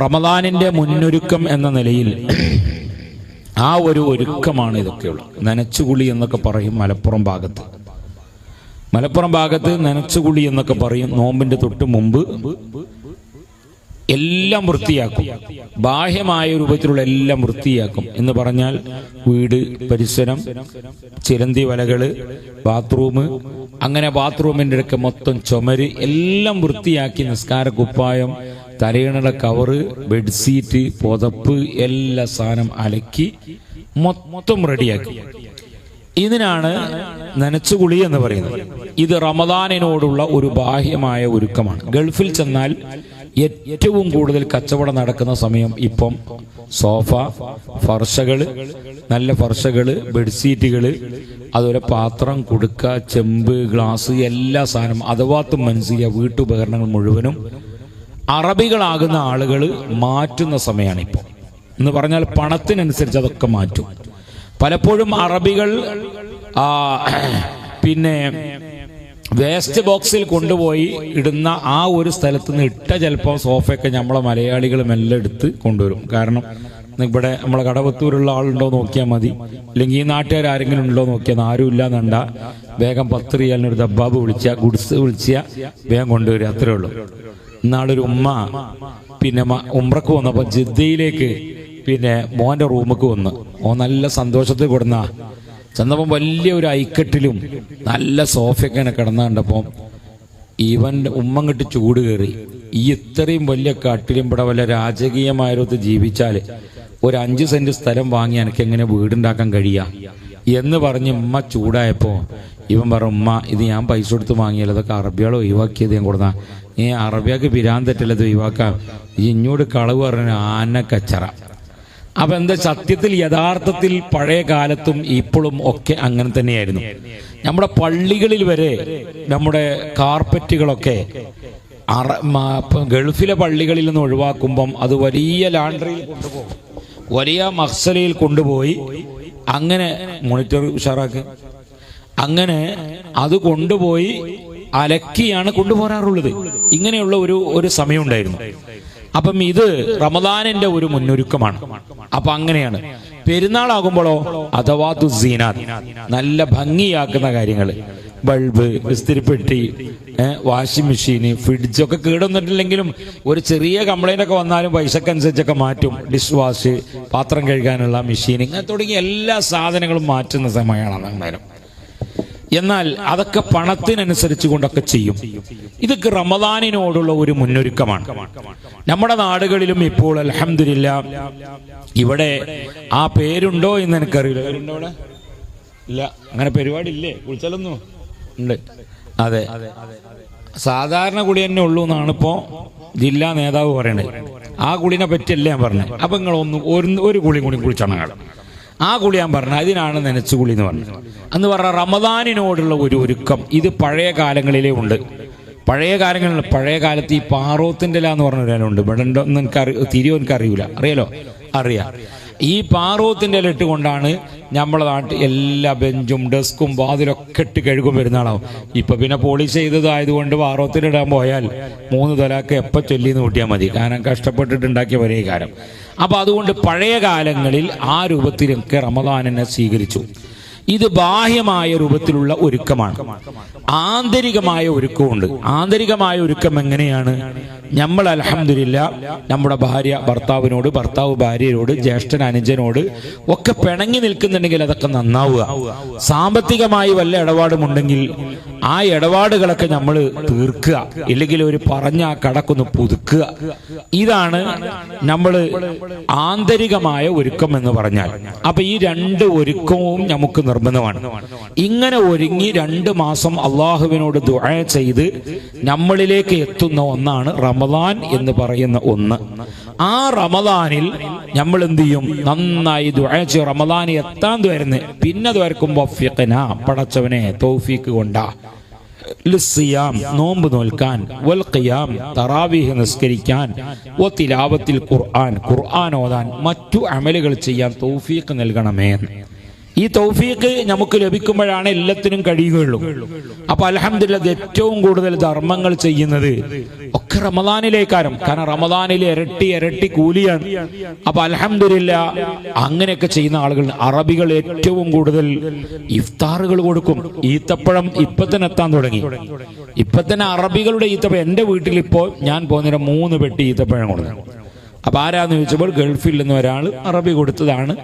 റമദാനിന്റെ മുന്നൊരുക്കം എന്ന നിലയിൽ ആ ഒരു ഒരുക്കമാണ് ഇതൊക്കെയുള്ളത്. നനച്ചുകുളി എന്നൊക്കെ പറയും മലപ്പുറം ഭാഗത്ത് നനച്ചുകുളി എന്നൊക്കെ പറയും. നോമ്പിന്റെ തൊട്ട് മുമ്പ് എല്ലാം വൃത്തിയാക്കും, ബാഹ്യമായ രൂപത്തിലുള്ള എല്ലാം വൃത്തിയാക്കും എന്ന് പറഞ്ഞാൽ വീട്, പരിസരം, ചിലന്തി വലകള്, ബാത്റൂം, അങ്ങനെ ബാത്റൂമിന്റെ അടുക്ക മൊത്തം ചുമര് എല്ലാം വൃത്തിയാക്കി, നിസ്കാര കുപ്പായം, തലയിണയുടെ കവറ്, ബെഡ്ഷീറ്റ്, പുതപ്പ്, എല്ലാ സാധനം അലക്കി മൊത്തം റെഡിയാക്കി. ഇതിനാണ് നനച്ചുകുളി എന്ന് പറയുന്നത്. ഇത് റമദാനിനോടുള്ള ഒരു ബാഹ്യമായ ഒരുക്കമാണ്. ഗൾഫിൽ ചെന്നാൽ ഏറ്റവും കൂടുതൽ കച്ചവടം നടക്കുന്ന സമയം ഇപ്പം സോഫ, ഫർഷകള്, നല്ല ഫർഷകള്, ബെഡ്ഷീറ്റുകള്, അതുപോലെ പാത്രം, കുടുക്ക, ചെമ്പ്, ഗ്ലാസ്, എല്ലാ സാധനം അഥവാത്തും മനസ്സിയ വീട്ടുപകരണങ്ങൾ മുഴുവനും അറബികളാകുന്ന ആളുകൾ മാറ്റുന്ന സമയമാണ് ഇപ്പോൾ. എന്ന് പറഞ്ഞാൽ പണത്തിനനുസരിച്ച് അതൊക്കെ മാറ്റും. പലപ്പോഴും അറബികൾ പിന്നെ വേസ്റ്റ് ബോക്സിൽ കൊണ്ടുപോയി ഇടുന്ന ആ ഒരു സ്ഥലത്ത് നിന്ന് ഇട്ട ചിലപ്പോൾ സോഫയൊക്കെ നമ്മളെ മലയാളികൾ മെല്ലെ എടുത്ത് കൊണ്ടുവരും. കാരണം ഇവിടെ നമ്മളെ കടവത്തൂരുള്ള ആളുണ്ടോ നോക്കിയാൽ മതി, അല്ലെങ്കിൽ ഈ നാട്ടുകാർ ആരെങ്കിലും ഉണ്ടോ നോക്കിയാൽ ആരും ഇല്ലാന്നുണ്ട വേഗം 10 റിയാലിനൊരു ദബ്ബാബ് ഗുഡ്സ് വിളിച്ചാൽ വേഗം കൊണ്ടുവരിക, അത്രേ ഉള്ളൂ. ഇന്നാളൊരു ഉമ്മ പിന്നെ ഉംറക്ക് വന്നപ്പോൾ ജിദ്ദയിലേക്ക് പിന്നെ മോന്റെ റൂമിക്ക് വന്ന് നല്ല സന്തോഷത്തിൽ കൊടുന്ന ചെന്നപ്പം വലിയ ഒരു ഐക്കെട്ടിലും നല്ല സോഫയൊക്കെ കിടന്ന കണ്ടപ്പം ഇവന്റെ ഉമ്മങ്ങിട്ട് ചൂട് കയറി. ഈ ഇത്രയും വലിയ കട്ടിലും ഇവിടെ വല്ല രാജകീയമായൊരു ജീവിച്ചാൽ ഒരു 5 സെന്റ് സ്ഥലം വാങ്ങി എനിക്ക് എങ്ങനെ വീടുണ്ടാക്കാൻ കഴിയാ എന്ന് പറഞ്ഞ് ഉമ്മ ചൂടായപ്പോ ഇവൻ പറഞ്ഞു, ഉമ്മ ഇത് ഞാൻ പൈസ കൊടുത്ത് വാങ്ങിയല്ലോ, അതൊക്കെ അറബിയാളോ ഒഴിവാക്കിയത് ഞാൻ കൊടുത്താ. അറബിയാക്ക് പിരാൻ തെറ്റല്ലത് ഒഴിവാക്കാം, ഇഞ്ഞോട് കളവ് പറഞ്ഞ ആന കച്ചറ. അപ്പൊ എന്താ, സത്യത്തിൽ യഥാർത്ഥത്തിൽ പഴയ കാലത്തും ഇപ്പോഴും ഒക്കെ അങ്ങനെ തന്നെയായിരുന്നു. നമ്മുടെ പള്ളികളിൽ വരെ നമ്മുടെ കാർപ്പറ്റുകളൊക്കെ ഗൾഫിലെ പള്ളികളിൽ നിന്ന് ഒഴിവാക്കുമ്പം അത് വലിയ ലാൻഡ്രിയിൽ കൊണ്ടുപോകും, വലിയ മഹ്സലയിൽ കൊണ്ടുപോയി അങ്ങനെ മോണിറ്റർ ഉഷാറാക്കി അങ്ങനെ അത് കൊണ്ടുപോയി അലക്കിയാണ് കൊണ്ടുപോരാറുള്ളത്. ഇങ്ങനെയുള്ള ഒരു സമയം ഉണ്ടായിരുന്നു. അപ്പം ഇത് റമദാനിന്റെ ഒരു മുന്നൊരുക്കമാണ്. അപ്പൊ അങ്ങനെയാണ്. പെരുന്നാളാകുമ്പോഴോ അഥവാ തുസീനാത്ത്, നല്ല ഭംഗിയാക്കുന്ന കാര്യങ്ങൾ, ബൾബ്, ഇസ്തിരിപ്പെട്ടി, വാഷിംഗ് മെഷീന്, ഫ്രിഡ്ജൊക്കെ കേടൊന്നിട്ടില്ലെങ്കിലും ഒരു ചെറിയ കംപ്ലൈന്റ് ഒക്കെ വന്നാലും പൈസക്കനുസരിച്ചൊക്കെ മാറ്റും. ഡിഷ് വാഷ്, പാത്രം കഴുകാനുള്ള മെഷീൻ, ഇങ്ങനെ തുടങ്ങി എല്ലാ സാധനങ്ങളും മാറ്റുന്ന സമയമാണ് അന്നേരം. എന്നാൽ അതൊക്കെ പണത്തിനനുസരിച്ച് കൊണ്ടൊക്കെ ചെയ്യും. ഇതൊക്കെ റമദാനിനോടുള്ള ഒരു മുന്നൊരുക്കമാണ്. നമ്മുടെ നാടുകളിലും ഇപ്പോൾ അൽഹംദുലില്ലാഹ് ഇവിടെ ആ പേരുണ്ടോ എന്ന് എനിക്കറിയില്ല. പേരുണ്ടോ ഇവിടെ? ഇല്ല, അങ്ങനെ പരിപാടി ഇല്ലേ? കുളിച്ചാലൊന്നും ഉണ്ട്. അതെ, സാധാരണ കുളി തന്നെ ഉള്ളൂ എന്നാണ് ഇപ്പോ ജില്ലാ നേതാവ് പറയണത്. ആ കുളിനെ പറ്റിയല്ലേ ഞാൻ പറഞ്ഞത്. അപ്പൊ നിങ്ങൾ ഒരു കുളി കൂടി കുളിച്ചാണ് ആ കുളി ഞാൻ പറഞ്ഞ അതിനാണ് നനച്ചുകുളി എന്ന് പറഞ്ഞത്. എന്ന് പറഞ്ഞാൽ റമദാനിനോടുള്ള ഒരു ഒരുക്കം ഇത് പഴയ കാലങ്ങളിലേ ഉണ്ട്. പഴയ കാലത്ത് ഈ പാറോത്തിന്റെ ഇല എന്ന് പറഞ്ഞ ഒരാളുണ്ട്. ഇവിടെ ഉണ്ടോ എന്ന് തിരിയോ എനിക്കറിയൂല. അറിയാലോ? അറിയാം. ഈ പാറോത്തിന്റെ ഇല ഇട്ടുകൊണ്ടാണ് നമ്മളെ നാട്ടിൽ എല്ലാ ബെഞ്ചും ഡെസ്കും വാതിലൊക്കെ ഇട്ട് കഴുകും പെരുന്നാളാവും. ഇപ്പൊ പിന്നെ പോളിഷ് ചെയ്തതായതുകൊണ്ട് പാറോത്തിലിടാൻ പോയാൽ 3 തലാക്ക് എപ്പ ചൊല്ലിന്ന് കൂട്ടിയാൽ മതി. കാരണം കഷ്ടപ്പെട്ടിട്ടുണ്ടാക്കിയ ഒരേ കാലം. അപ്പൊ അതുകൊണ്ട് പഴയ കാലങ്ങളിൽ ആ രൂപത്തിലൊക്കെ റമദാനിനെ സ്വീകരിച്ചു. ഇത് ബാഹ്യമായ രൂപത്തിലുള്ള ഒരുക്കമാണ്. ആന്തരികമായ ഒരുക്കമുണ്ട്. ആന്തരികമായ ഒരുക്കം എങ്ങനെയാണ്? നമ്മൾ അൽഹംദുലില്ലാഹ് നമ്മുടെ ഭാര്യ ഭർത്താവിനോട്, ഭർത്താവ് ഭാര്യയോട്, ജ്യേഷ്ഠൻ അനുജനോട് ഒക്കെ പിണങ്ങി നിൽക്കുന്നുണ്ടെങ്കിൽ അതൊക്കെ നന്നാവുക. സാമ്പത്തികമായി വല്ല ഇടപാടുമുണ്ടെങ്കിൽ ആ ഇടപാടുകളൊക്കെ നമ്മൾ തീർക്കുക, ഇല്ലെങ്കിൽ ഒരു പറഞ്ഞ ആ കടക്കൊന്ന് പുതുക്കുക. ഇതാണ് നമ്മൾ ആന്തരികമായ ഒരുക്കം എന്ന് പറഞ്ഞാൽ. അപ്പൊ ഈ 2 ഒരുക്കവും നമുക്ക് നിർബന്ധമാണ്. ഇങ്ങനെ ഒരുങ്ങി 2 മാസം അള്ളാഹുവിനോട് ദുആ ചെയ്ത് നമ്മളിലേക്ക് എത്തുന്ന ഒന്നാണ് റമദാൻ എന്ന് പറയുന്ന ഒന്ന്. ആ റമദാനിൽ നമ്മൾ എന്ത് ചെയ്യും? നന്നായി ദുആ ചെയ്യും. റമദാൻ എത്താൻ വരുന്ന പിന്നെ ദ്വാരക്കുമ്പോ പടച്ചവനെ തൗഫീക്ക് കൊണ്ടാ ലിസ്സിയാം, നോമ്പ് നോൽക്കാൻ, വൽ ഖിയാം, തറാവീഹ് നിസ്കരിക്കാൻ, വ തിലാവത്തിൽ ഖുർആൻ, ഖുർആൻ ഓതാൻ, മറ്റു അമലുകൾ ചെയ്യാൻ തൗഫീഖ് നൽകണമേ. ഈ തൗഫീഖ് നമുക്ക് ലഭിക്കുമ്പോഴാണ് എല്ലാത്തിനും കഴിയുകയുള്ളൂ. അപ്പൊ അൽഹംദുലില്ലാഹ് ഏറ്റവും കൂടുതൽ ധർമ്മങ്ങൾ ചെയ്യുന്നത് ഒക്കെ റമദാനിലേക്കാരും. കാരണം റമദാനിൽ ഇരട്ടി കൂലിയാണ്. അപ്പൊ അൽഹംദുലില്ലാഹ് അങ്ങനെയൊക്കെ ചെയ്യുന്ന ആളുകൾ, അറബികൾ ഏറ്റവും കൂടുതൽ ഇഫ്താറുകൾ കൊടുക്കും. ഈത്തപ്പഴം ഇപ്പൊ തന്നെ എത്താൻ തുടങ്ങി. ഇപ്പൊ തന്നെ അറബികളുടെ ഈത്തപ്പഴം, എന്റെ വീട്ടിൽ ഇപ്പോൾ ഞാൻ പോകുന്നതിന് 3 പെട്ടി ഈത്തപ്പഴം കൊടുത്തു. അപ്പൊ ആരാന്ന് ചോദിച്ചപ്പോൾ ഗൾഫിൽ നിന്ന് ഒരാൾ അറബി കൊടുത്തതാണ്.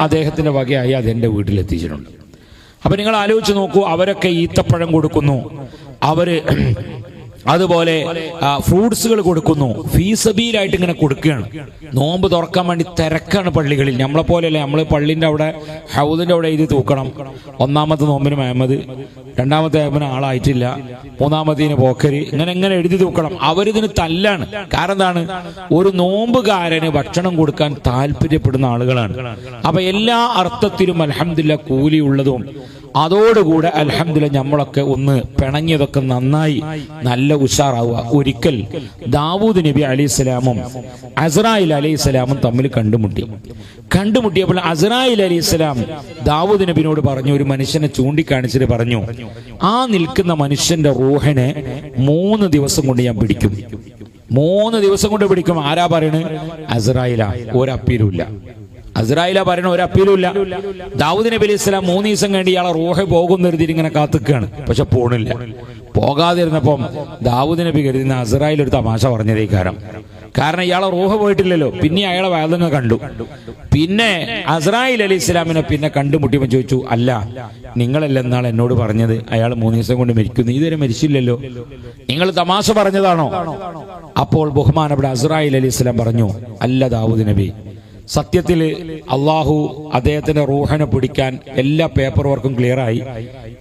അദ്ദേഹത്തിന്റെ വകയായി അതെന്റെ വീട്ടിലെത്തിച്ചിട്ടുണ്ട്. അപ്പൊ നിങ്ങൾ ആലോചിച്ച് നോക്കൂ, അവരൊക്കെ ഈത്തപ്പഴം കൊടുക്കുന്നു, അവര് അതുപോലെ ഫ്രൂട്ട്സുകൾ കൊടുക്കുന്നു, ഫീസബീലായിട്ട് ഇങ്ങനെ കൊടുക്കുകയാണ്. നോമ്പ് തുറക്കാൻ വേണ്ടി തിരക്കാണ് പള്ളികളിൽ. നമ്മളെ പോലെയല്ലേ, നമ്മൾ പള്ളിന്റെ അവിടെ ഹൗദിന്റെ അവിടെ എഴുതി തൂക്കണം. 1ാമത്തെ നോമ്പിന് മുഹമ്മദ്, 2ാമത്തെ നോമ്പിന് ആളായിട്ടില്ല, 3ാമത്തേന് പോക്കരി, ഇങ്ങനെ എഴുതി തൂക്കണം. അവരിതിന് തല്ലാണ്. കാരണം എന്താണ്? ഒരു നോമ്പുകാരന് ഭക്ഷണം കൊടുക്കാൻ താല്പര്യപ്പെടുന്ന ആളുകളാണ്. അപ്പൊ എല്ലാ അർത്ഥത്തിലും അൽഹംദുലില്ലാഹ് കൂലിയുള്ളതും അതോടുകൂടെ അൽഹംദുലില്ലാഹ് നമ്മളൊക്കെ ഒന്ന് പിണങ്ങിയതൊക്കെ നന്നായി നല്ല ഉഷാറാവുക. ഒരിക്കൽ ദാവൂദ് നബി അലൈഹിസ്സലാമും അസ്രായിൽ അലൈഹിസ്സലാമും തമ്മിൽ കണ്ടുമുട്ടിയപ്പോൾ അസ്രായിൽ അലൈഹിസ്സലാം ദാവൂദ് നബിയോട് പറഞ്ഞു, ഒരു മനുഷ്യനെ ചൂണ്ടിക്കാണിച്ചിട്ട് പറഞ്ഞു, ആ നിൽക്കുന്ന മനുഷ്യന്റെ റൂഹിനെ 3 ദിവസം കൊണ്ട് ഞാൻ പിടിക്കും. 3 ദിവസം കൊണ്ട് പിടിക്കും. ആരാ പറയണ്? അസ്രായിലാ. ഒരപ്പീലുമില്ല. അസ്രായില പറയണ ഒരു അപ്പീലുമില്ല. ദാവൂദ് നബി അലൈഹി സ്വലാം 3 ദിവസം കഴിഞ്ഞ് ഇയാളെ റൂഹ് പോകുന്നൊരു ഇങ്ങനെ കാത്തുക്കാണ്. പക്ഷെ പോണില്ല. പോകാതിരുന്നപ്പം ദാവൂദ് നബി കരുതുന്ന അസ്രായിൽ ഒരു തമാശ പറഞ്ഞതേ കാരണം ഇയാളെ റൂഹ് പോയിട്ടില്ലല്ലോ. പിന്നെ അയാളെ വേദന കണ്ടു. പിന്നെ അസ്രായിൽ അലൈഹി സ്വലാമിനെ പിന്നെ കണ്ടുമുട്ടിയപ്പോൾ ചോദിച്ചു, അല്ല നിങ്ങളല്ല എന്നാൾ എന്നോട് പറഞ്ഞത് അയാൾ 3 ദിവസം കൊണ്ട് മരിക്കുന്നു, ഇതുവരെ മരിച്ചില്ലല്ലോ, നിങ്ങൾ തമാശ പറഞ്ഞതാണോ? അപ്പോൾ ബഹുമാനപ്പെട്ട അസ്രായിൽ അലൈഹി സ്വലാം പറഞ്ഞു, അല്ല ദാവൂദ് നബി, സത്യത്തിൽ അള്ളാഹു അദ്ദേഹത്തിന്റെ റൂഹിനെ പിടിക്കാൻ എല്ലാ പേപ്പർ വർക്കും ക്ലിയറായി,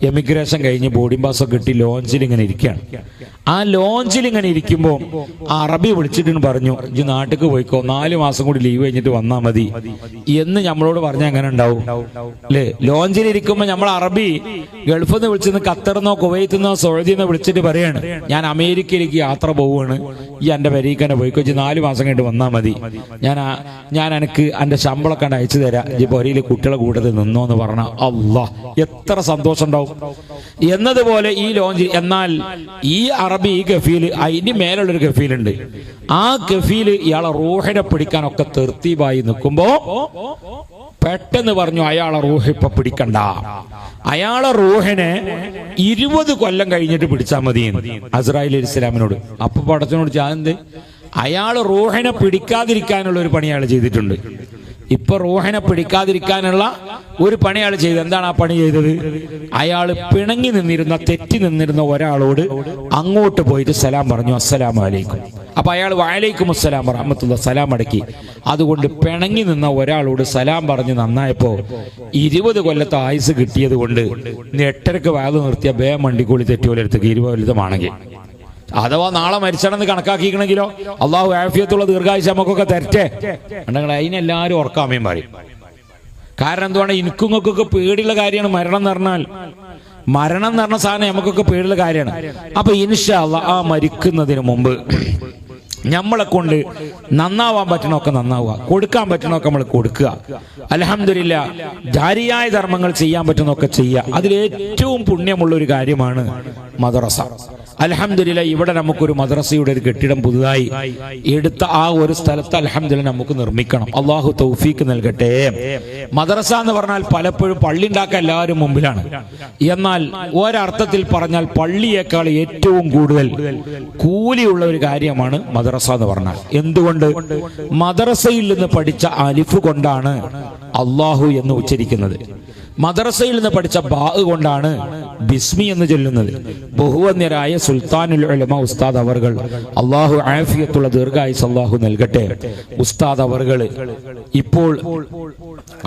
എമിഗ്രേഷൻ കഴിഞ്ഞ് ബോർഡിംഗ് പാസ്സൊക്കെ കിട്ടി ലോഞ്ചിൽ ഇങ്ങനെ ഇരിക്കുകയാണ്. ആ ലോഞ്ചിൽ ഇങ്ങനെ ഇരിക്കുമ്പോൾ ആ അറബി വിളിച്ചിട്ട് പറഞ്ഞു, ഇജ്ജ് നാട്ടിലേക്ക് പോയിക്കോ, 4 മാസം കൂടി ലീവ് കഴിഞ്ഞിട്ട് വന്നാൽ മതി എന്ന് നമ്മളോട് പറഞ്ഞാൽ അങ്ങനെ ഉണ്ടാവും അല്ലേ? ലോഞ്ചിൽ ഇരിക്കുമ്പോൾ നമ്മൾ അറബി ഗൾഫിൽ നിന്ന് വിളിച്ചിരുന്ന് ഖത്തറിന്നോ കുവൈത്തിൽ നിന്നോ സൗദിന്നോ വിളിച്ചിട്ട് പറയാണ്, ഞാൻ അമേരിക്കയിലേക്ക് യാത്ര പോവുകയാണ്, ഈ എന്റെ പരീക്കനെ പോയിക്കോ, ഇജ്ജ് 4 മാസം കഴിഞ്ഞിട്ട് വന്നാൽ മതി, ഞാൻ എനിക്ക് എന്റെ ശമ്പളം കണ്ട് അയച്ചു തരാം, ഈ പൊരയിൽ കുട്ടികളെ കൂട്ടത്തിൽ നിന്നോ എന്ന് പറഞ്ഞ അല്ലാഹ് എത്ര സന്തോഷം ഉണ്ടാവും എന്നതുപോലെ ഈ ലോഞ്ച്. എന്നാൽ ഈ അറബി ഈ ഗഫീല്, അതിന് മേലുള്ളൊരു ഗഫീലുണ്ട്. ആ ഗഫീല് ഇയാളെ റൂഹിനെ പിടിക്കാനൊക്കെ തെർത്തീബായി നിൽക്കുമ്പോ പെട്ടെന്ന് പറഞ്ഞു, അയാളെ റൂഹ് ഇപ്പൊ പിടിക്കണ്ട, അയാളെ റൂഹിനെ 20 കൊല്ലം കഴിഞ്ഞിട്ട് പിടിച്ചാൽ മതി അസ്രായിൽ അലൈഹി സ്വലാമിനോട്. അപ്പൊ പടച്ചനോട് ചാന്ത് അയാൾ റൂഹിനെ പിടിക്കാതിരിക്കാനുള്ള ഒരു പണി അയാൾ ചെയ്തിട്ടുണ്ട്. ഇപ്പൊ റൂഹിനെ പിടിക്കാതിരിക്കാനുള്ള ഒരു പണി അയാൾ ചെയ്ത്. എന്താണ് ആ പണി ചെയ്തത്? അയാൾ പിണങ്ങി തെറ്റി നിന്നിരുന്ന ഒരാളോട് അങ്ങോട്ട് പോയിട്ട് സലാം പറഞ്ഞു, അസ്സലാമു അലൈക്കും. അപ്പൊ അയാൾ വഅലൈക്കും അസ്സലാം റഹ്മത്തുള്ളാഹി സലാം അടക്കി. അതുകൊണ്ട് പിണങ്ങി നിന്ന ഒരാളോട് സലാം പറഞ്ഞ് നന്നായപ്പോ 20 കൊല്ലത്തെ ആയുസ് കിട്ടിയത് കൊണ്ട് 8:30 വയല് നിർത്തിയ ബേ മണ്ടിക്കൂളി തെറ്റിയോലെടുത്തേക്ക് 20 കൊല്ലമാണെങ്കിൽ, അഥവാ നാളെ മരിച്ചണമെന്ന് കണക്കാക്കിക്കണമെങ്കിലോ അള്ളാഹു ആഫിയത്തുള്ള ദീർഘായുസ് നമുക്കൊക്കെ തരട്ടെ ഉണ്ടെങ്കിൽ അതിനെല്ലാവരും ഉറക്കാമയും പറയും. കാരണം എന്തുകൊണ്ട് എനിക്കുങ്ങൾക്കൊക്കെ പേടിയുള്ള കാര്യമാണ് മരണം എന്ന് പറഞ്ഞാൽ. മരണം എന്ന് പറഞ്ഞ സാധനം നമുക്കൊക്കെ പേടിയുള്ള കാര്യമാണ്. അപ്പൊ ഇൻഷാ അല്ലാഹ് ആ മരിക്കുന്നതിന് മുമ്പ് നമ്മളെ കൊണ്ട് നന്നാവാൻ പറ്റണമൊക്കെ നന്നാവുക, കൊടുക്കാൻ പറ്റണമൊക്കെ നമ്മൾ കൊടുക്കുക. അൽഹംദുലില്ലാഹ് ജാരിയായ ധർമ്മങ്ങൾ ചെയ്യാൻ പറ്റുന്നൊക്കെ ചെയ്യുക. അതിലേറ്റവും പുണ്യമുള്ള ഒരു കാര്യമാണ് മദ്രസ. അൽഹംദുലില്ലാഹ് ഇവിടെ നമുക്കൊരു മദ്രസയുടെ ഒരു കെട്ടിടം പുതുതായി എടുത്ത ആ ഒരു സ്ഥലത്ത് അൽഹംദുലില്ലാഹ് നമുക്ക് നിർമ്മിക്കണം. അള്ളാഹു തൗഫീക്ക് നൽകട്ടെ. മദ്രസ എന്ന് പറഞ്ഞാൽ പലപ്പോഴും പള്ളി ഉണ്ടാക്കാൻ എല്ലാവരും മുമ്പിലാണ്. എന്നാൽ ഒരർത്ഥത്തിൽ പറഞ്ഞാൽ പള്ളിയേക്കാൾ ഏറ്റവും കൂടുതൽ കൂലിയുള്ള ഒരു കാര്യമാണ് മദ്രസ എന്ന് പറഞ്ഞാൽ. എന്തുകൊണ്ട്? മദ്രസയിൽ നിന്ന് പഠിച്ച അലിഫ് കൊണ്ടാണ് അള്ളാഹു എന്ന് ഉച്ചരിക്കുന്നത്. മദ്രസയിൽ നിന്ന് പഠിച്ച ബാ കൊണ്ടാണ് ബിസ്മി എന്ന് ചൊല്ലുന്നത്. ബഹുവന്യരായ സുൽത്താനുൽ ഉലമ ഉസ്താദ് അവർകൾ, അള്ളാഹു ആഫിയത്തുള്ള ദീർഘായുസ് അള്ളാഹു നൽകട്ടെ, ഉസ്താദ് അവർകൾ ഇപ്പോൾ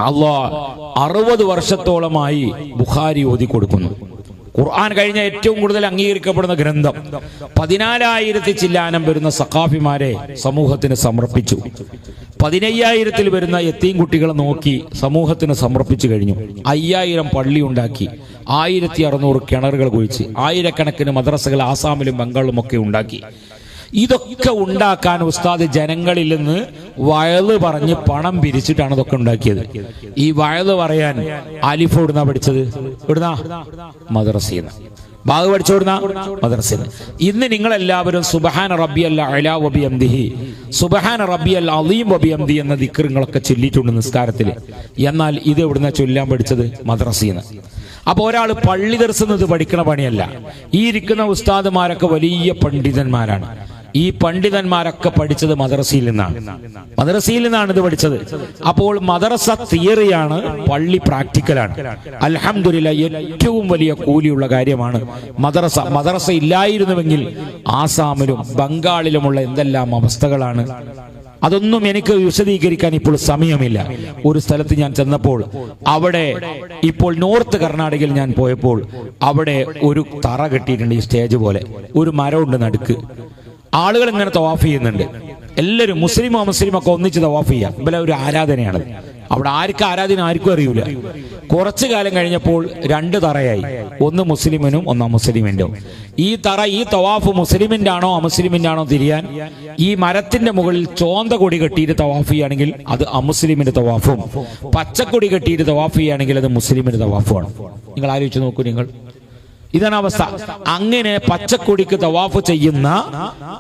60 വർഷത്തോളമായി ബുഖാരി ഓതി കൊടുക്കുന്നു. ഖുർആൻ കഴിഞ്ഞ ഏറ്റവും കൂടുതൽ അംഗീകരിക്കപ്പെടുന്ന ഗ്രന്ഥം 14,000 ചില്ലാനം വരുന്ന സഖാഫിമാരെ സമൂഹത്തിന് സമർപ്പിച്ചു. 15,000 വരുന്ന യത്തീം കുട്ടികളെ നോക്കി സമൂഹത്തിന് സമർപ്പിച്ചു കഴിഞ്ഞു. 5,000 പള്ളി ഉണ്ടാക്കി, 1,600 കിണറുകൾ കുഴിച്ച്, ആയിരക്കണക്കിന് മദ്രസകൾ ആസാമിലും ബംഗാളിലും ഒക്കെ ഉണ്ടാക്കി. ഇതൊക്കെ ഉണ്ടാക്കാൻ ഉസ്താദ് ജനങ്ങളിൽ നിന്ന് വയല് പറഞ്ഞ് പണം പിരിച്ചിട്ടാണ് ഇതൊക്കെ ഉണ്ടാക്കിയത്. ഈ വയല് പറയാൻ അലിഫ് എവിടുന്നാ പഠിച്ചത്? എവിടുന്നാ? മദ്രസയിൽ നിന്ന്. ബാഗ് പഠിച്ചോടുന്ന മദ്രസയിൽ. ഇന്ന് നിങ്ങളെല്ലാവരും സുബ്ഹാന റബ്ബിയൽ അഅ്ലാ വബിഹംദിഹി, സുബ്ഹാന റബ്ബിയൽ അളീം വബിഹംദി എന്ന ദിക്റുകളൊക്കെ ചൊല്ലിയിട്ടുണ്ട് നിസ്കാരത്തിൽ. എന്നാൽ ഇത് എവിടുന്ന ചൊല്ലാൻ പഠിച്ചത്? മദ്രസയിൽ നിന്ന്. അപ്പൊ ഒരാൾ പള്ളി ദർശനം പഠിക്കണ പണിയല്ല. ഈ ഇരിക്കുന്ന ഉസ്താദുമാരൊക്കെ വലിയ പണ്ഡിതന്മാരാണ്. ഈ പണ്ഡിതന്മാരൊക്കെ പഠിച്ചത് മദ്രസയിൽ നിന്നാണ്. മദ്രസയിൽ നിന്നാണ് ഇത് പഠിച്ചത്. അപ്പോൾ മദ്രസ തിയറിയാണ്, പള്ളി പ്രാക്ടിക്കലാണ്. അൽഹംദുലില്ലാഹ് ഏറ്റവും വലിയ കൂലിയുള്ള കാര്യമാണ് മദ്രസ. മദ്രസ ഇല്ലായിരുന്നുവെങ്കിൽ ആസാമിലും ബംഗാളിലുമുള്ള എന്തെല്ലാം അവസ്ഥകളാണ്. അതൊന്നും എനിക്ക് വിശദീകരിക്കാൻ ഇപ്പോൾ സമയമില്ല. ഒരു സ്ഥലത്ത് ഞാൻ ചെന്നപ്പോൾ അവിടെ ഇപ്പോൾ നോർത്ത് കർണാടകയിൽ ഞാൻ പോയപ്പോൾ അവിടെ ഒരു തറ കെട്ടിയിട്ടുണ്ട്, ഈ സ്റ്റേജ് പോലെ. ഒരു മരമുണ്ട് നടുക്ക്. ആളുകൾ ഇങ്ങനെ തവാഫ് ചെയ്യുന്നുണ്ട്. എല്ലാവരും മുസ്ലിമോ ഒക്കെ ഒന്നിച്ച് തവാഫ് ചെയ്യാം. ഇവിടെ ഒരു ആരാധനയാണ്. അവിടെ ആർക്കും ആരാധന ആർക്കും അറിയൂല. കുറച്ചു കാലം കഴിഞ്ഞപ്പോൾ 2 തറയായി. ഒന്ന് മുസ്ലിമിനും ഒന്ന് അമുസ്ലിമിന്റെ. ഈ തറ, ഈ തവാഫ് മുസ്ലിമിന്റെ ആണോ അമുസ്ലിമിന്റെ ആണോ തിരിയാൻ ഈ മരത്തിന്റെ മുകളിൽ ചോന്ത കൊടി കെട്ടിയിട്ട് തവാഫ് ചെയ്യുകയാണെങ്കിൽ അത് അമുസ്ലിമിന്റെ തവാഫും, പച്ചക്കൊടി കെട്ടിയിട്ട് തവാഫ് ചെയ്യുകയാണെങ്കിൽ അത് മുസ്ലിമിന്റെ തവാഫുമാണ്. നിങ്ങൾ ആലോചിച്ച് നോക്കൂ. നിങ്ങൾ ഇതാണ് അവസ്ഥ. അങ്ങനെ പച്ചക്കൊടിക്ക് തവാഫ് ചെയ്യുന്ന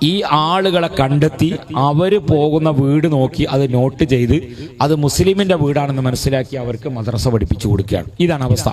ഈ ആളുകളെ കണ്ടെത്തി അവര് പോകുന്ന വീട് നോക്കി അത് നോട്ട് ചെയ്ത് അത് മുസ്ലിമിന്റെ വീടാണെന്ന് മനസ്സിലാക്കി അവർക്ക് മദ്രസ പഠിപ്പിച്ചു കൊടുക്കുകയാണ്. ഇതാണ് അവസ്ഥ.